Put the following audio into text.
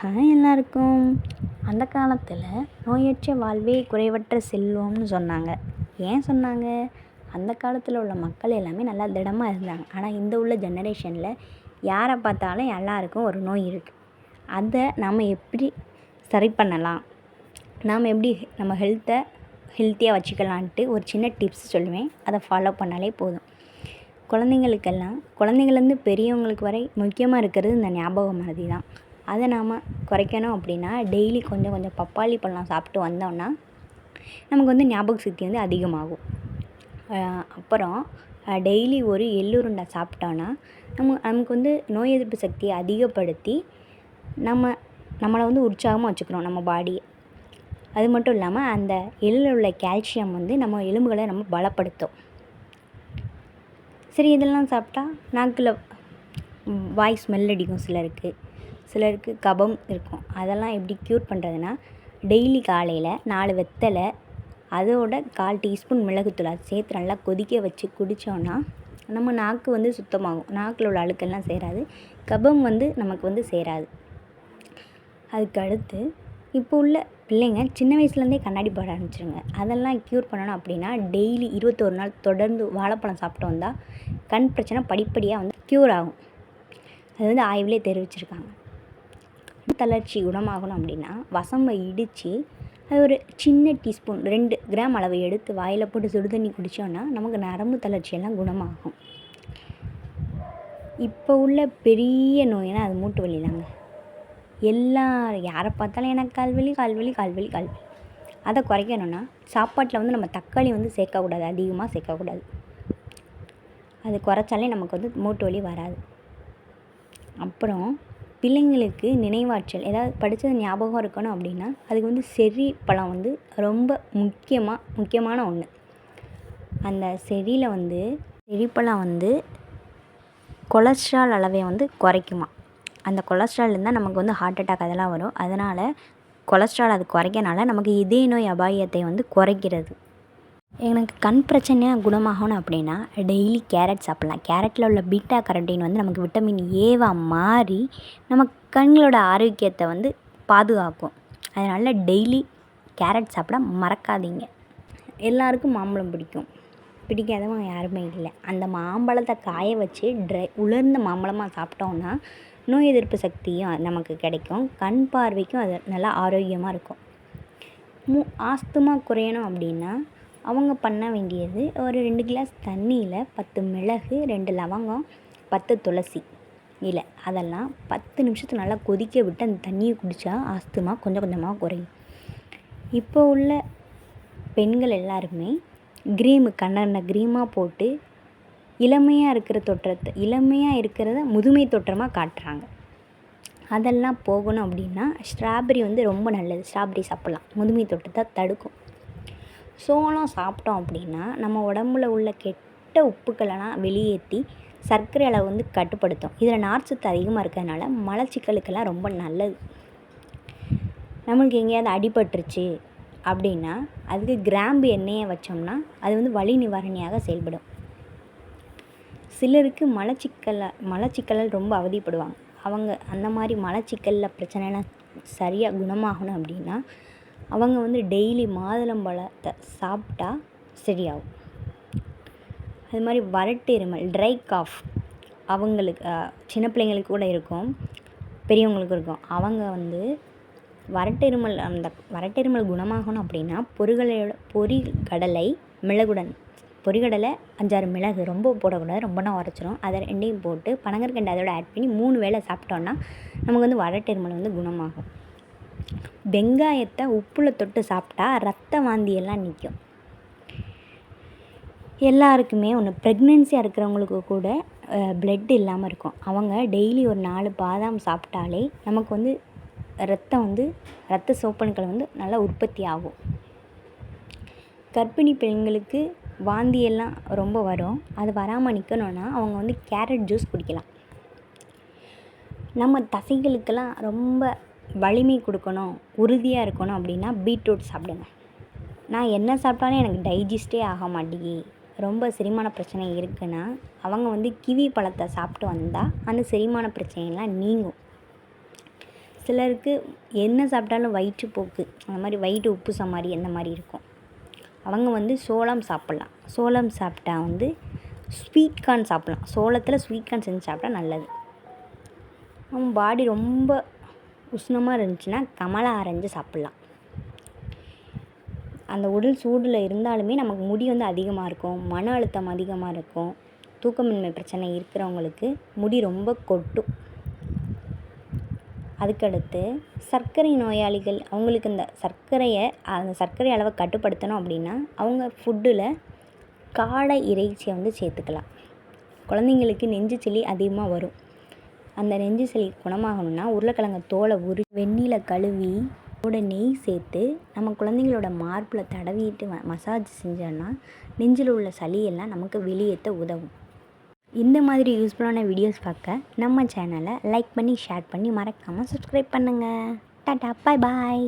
எல்லாருக்கும் அந்த காலத்தில் நோயற்ற வாழ்வே குறைவற்ற செல்வம்னு சொன்னாங்க. ஏன் சொன்னாங்க? அந்த காலத்தில் உள்ள மக்கள் எல்லாமே நல்லா திடமாக இருந்தாங்க. ஆனால் இந்த உள்ள ஜெனரேஷனில் யாரை பார்த்தாலும் எல்லாருக்கும் ஒரு நோய் இருக்குது. அதை நாம் எப்படி சரி பண்ணலாம், நாம் எப்படி நம்ம ஹெல்த்தியாக வச்சுக்கலான்ட்டு ஒரு சின்ன டிப்ஸ் சொல்லுவேன். அதை ஃபாலோ பண்ணாலே போதும். குழந்தைங்கள்லேருந்து பெரியவங்களுக்கு வரை முக்கியமாக இருக்கிறது இந்த ஞாபக மறதி தான். அதை நாம் குறைக்கணும் அப்படின்னா டெய்லி கொஞ்சம் கொஞ்சம் பப்பாளி பழம் சாப்பிட்டு வந்தோம்னா நமக்கு வந்து ஞாபக சக்தி வந்து அதிகமாகும். அப்புறம் டெய்லி ஒரு எள்ளுருண்டை சாப்பிட்டோன்னா நமக்கு வந்து நோய் எதிர்ப்பு சக்தியை அதிகப்படுத்தி நம்மளை வந்து உற்சாகமாக வச்சுக்கிறோம் நம்ம பாடியை. அது மட்டும் இல்லாமல் அந்த எள்ளில் உள்ள கால்சியம் வந்து நம்ம எலும்புகளை நம்ம பலப்படுத்தும். சரி, இதெல்லாம் சாப்பிட்டா நாக்கில் வாய் ஸ்மெல் அடிக்கும் சிலருக்கு கபம் இருக்கும். அதெல்லாம் எப்படி க்யூர் பண்ணுறதுன்னா, டெய்லி காலையில் 4 வெத்தலை அதோட 1/4 டீஸ்பூன் மிளகுத்தூள் அது சேர்த்து நல்லா கொதிக்க வச்சு குடித்தோன்னா நம்ம நாக்கு வந்து சுத்தமாகும். நாக்கில் உள்ள அழுக்கெல்லாம் சேராது, கபம் வந்து நமக்கு வந்து சேராது. அதுக்கு அடுத்து இப்போ உள்ள பிள்ளைங்க சின்ன வயசுலேருந்தே கண்ணாடி போட ஆரம்பிச்சிருங்க. அதெல்லாம் க்யூர் பண்ணணும் அப்படின்னா டெய்லி 21 நாள் தொடர்ந்து வாழைப்பழம் சாப்பிட்டு வந்தால் கண் பிரச்சனை படிப்படியாக வந்து க்யூர் ஆகும். அது வந்து ஆய்விலே தெரிவிச்சிருக்காங்க. தளர்ச்சி குணமாகணும் அப்படின்னா வசம்பை இடித்து அது ஒரு சின்ன டீஸ்பூன் 2 கிராம் அளவு எடுத்து வாயில் போட்டு சுடு தண்ணி குடித்தோன்னா நமக்கு நரம்பு தளர்ச்சியெல்லாம் குணமாகும். இப்போ உள்ள பெரிய நோய்னா அது மூட்டு வலி தாங்க. யாரை பார்த்தாலும் எனக்கு கால்வலி. அதை குறைக்கணும்னா சாப்பாட்டில் வந்து நம்ம தக்காளி வந்து சேர்க்கக்கூடாது, அதிகமாக சேர்க்கக்கூடாது. அது குறைச்சாலே நமக்கு வந்து மூட்டு வலி வராது. அப்புறம் பிள்ளைங்களுக்கு நினைவாற்றல், ஏதாவது படித்தது ஞாபகம் இருக்கணும் அப்படின்னா அதுக்கு வந்து செர்ரி பழம் வந்து ரொம்ப முக்கியமான ஒன்று. அந்த செர்ரி பழம் வந்து கொலஸ்ட்ரால் அளவை வந்து குறைக்குமா. அந்த கொலஸ்ட்ரால் இருந்தால் நமக்கு வந்து ஹார்ட் அட்டாக் அதெல்லாம் வரும். அதனால் கொலஸ்ட்ரால் அது குறைக்கனால நமக்கு இதய நோய் அபாயத்தை வந்து குறைக்கிறது. எனக்கு கண் பிரச்சனையாக குணமாகணும் அப்படின்னா டெய்லி கேரட் சாப்பிட்லாம். கேரட்டில் உள்ள பீட்டா கரோட்டின் வந்து நமக்கு விட்டமின் ஏவாக மாறி நம்ம கண்களோட ஆரோக்கியத்தை வந்து பாதுகாக்கும். அதனால் டெய்லி கேரட் சாப்பிட மறக்காதீங்க. எல்லாருக்கும் மாம்பழம் பிடிக்காதவங்க யாருமே இல்லை. அந்த மாம்பழத்தை காய வச்சு உலர்ந்த மாம்பழமாக சாப்பிட்டோன்னா நோய் எதிர்ப்பு சக்தியும் நமக்கு கிடைக்கும். கண் பார்வைக்கும் அது நல்லா ஆரோக்கியமாக இருக்கும். ஆஸ்துமா குறையணும் அப்படின்னா அவங்க பண்ண வேண்டியது ஒரு 2 கிளாஸ் தண்ணியில் 10 மிளகு, 2 லவங்கம், 10 துளசி இலை அதெல்லாம் 10 நிமிஷத்துக்கு நல்லா கொதிக்க விட்டு அந்த தண்ணியை குடித்தா ஆஸ்துமா கொஞ்சம் கொஞ்சமாக குறையும். இப்போ உள்ள பெண்கள் எல்லாருமே க்ரீமாக போட்டு இளமையாக இருக்கிறத முதுமை தோற்றமாக காட்டுறாங்க. அதெல்லாம் போகணும் அப்படின்னா ஸ்ட்ராபெரி வந்து ரொம்ப நல்லது. ஸ்ட்ராபெரி சாப்பிட்லாம், முதுமை தோற்றத்தை தடுக்கும். சோளம் சாப்பிட்டோம் அப்படின்னா நம்ம உடம்புல உள்ள கெட்ட உப்புக்களெல்லாம் வெளியேற்றி சர்க்கரை அளவு வந்து கட்டுப்படுத்தும். இதில் நார்ச்சத்து அதிகமாக இருக்கிறதுனால மலச்சிக்கலுக்கெல்லாம் ரொம்ப நல்லது. நம்மளுக்கு எங்கேயாவது அடிபட்டுருச்சு அப்படின்னா அதுக்கு கிராம்பு எண்ணெயை வச்சோம்னா அது வந்து வலி நிவாரணியாக செயல்படும். சிலருக்கு மலச்சிக்கலால் ரொம்ப அவதிப்படுவாங்க. அவங்க அந்த மாதிரி மலச்சிக்கலில் பிரச்சனைலாம் சரியாக குணமாகணும் அப்படின்னா அவங்க வந்து டெய்லி மாதுளம்பழத்தை சாப்பிட்டா சரியாகும். அது மாதிரி வறட்டு இருமல், ட்ரை காஃப் அவங்களுக்கு சின்ன பிள்ளைங்களுக்கு கூட இருக்கும், பெரியவங்களுக்கும் இருக்கும். அவங்க வந்து வறட்டு இருமல் குணமாகணும் அப்படின்னா பொரிகடலை 5-6 மிளகு ரொம்ப போடக்கூடாது, ரொம்பனா உரைச்சிரும். அதை 2யும் போட்டு பனங்கற்கண்டு அதோட ஆட் பண்ணி 3 வேளை சாப்பிட்டோன்னா நமக்கு வந்து வறட்டு இருமல் வந்து குணமாகும். வெங்காயத்தை உப்பில் தொட்டு சாப்பிட்டா ரத்த வாந்தியெல்லாம் நிற்கும். எல்லாருக்குமே ப்ரெக்னென்சியாக இருக்கிறவங்களுக்கு கூட பிளட் இல்லாமல் இருக்கும். அவங்க டெய்லி ஒரு 4 பாதாம் சாப்பிட்டாலே நமக்கு வந்து ரத்த சோப்பணுக்கள் வந்து நல்லா உற்பத்தி ஆகும். கர்ப்பிணி பெண்களுக்கு வாந்தியெல்லாம் ரொம்ப வரும். அது வராமல் நிற்கணுன்னா அவங்க வந்து கேரட் ஜூஸ் குடிக்கலாம். நம்ம தசைகளுக்கெல்லாம் ரொம்ப வலிமை கொடுக்கணும், உறுதியாக இருக்கணும் அப்படின்னா பீட்ரூட் சாப்பிடுங்க. நான் என்ன சாப்பிட்டாலும் எனக்கு டைஜஸ்டே ஆக மாட்டேங்கி ரொம்ப செரிமான பிரச்சனை இருக்குன்னா அவங்க வந்து கிவி பழத்தை சாப்பிட்டு வந்தால் அந்த செரிமான பிரச்சனைலாம் நீங்கும். சிலருக்கு என்ன சாப்பிட்டாலும் வயிற்றுப்போக்கு அந்த மாதிரி வயிறு உப்புச மாதிரி அந்த மாதிரி இருக்கும். அவங்க வந்து சோளம் சாப்பிட்லாம். சோளம் சாப்பிட்டா வந்து ஸ்வீட் கார்ன் சாப்பிட்லாம். சோளத்தில் ஸ்வீட் கார்ன் செஞ்சு சாப்பிட்டா நல்லது. அவங்க பாடி ரொம்ப உஷ்ணமாக இருந்துச்சுன்னா கமலா ஆரஞ்சு சாப்பிட்லாம். அந்த உடல் சூடில் இருந்தாலுமே நமக்கு முடி வந்து அதிகமாக இருக்கும், மன அழுத்தம் அதிகமாக இருக்கும், தூக்கமின்மை பிரச்சனை இருக்கிறவங்களுக்கு முடி ரொம்ப கொட்டும். அதுக்கடுத்து சர்க்கரை நோயாளிகள், அவங்களுக்கு அந்த சர்க்கரை அளவை கட்டுப்படுத்தணும் அப்படின்னா அவங்க ஃபுட்டில் காடை இறைச்சியை வந்து சேர்த்துக்கலாம். குழந்தைங்களுக்கு நெஞ்சு சளி அதிகமாக வரும். அந்த நெஞ்சு சளி குணமாகணும்னா உருளைக்கிழங்கு தோலை வெந்நீல கழுவி அதோட நெய் சேர்த்து நம்ம குழந்தைங்களோட மார்பில் தடவிட்டு மசாஜ் செஞ்சோன்னா நெஞ்சில் உள்ள சளியெல்லாம் நமக்கு வெளியேற்ற உதவும். இந்த மாதிரி யூஸ்ஃபுல்லான வீடியோஸ் பார்க்க நம்ம சேனலை லைக் பண்ணி ஷேர் பண்ணி மறக்காமல் சப்ஸ்கிரைப் பண்ணுங்கள். டாட்டா, பாய் பாய்.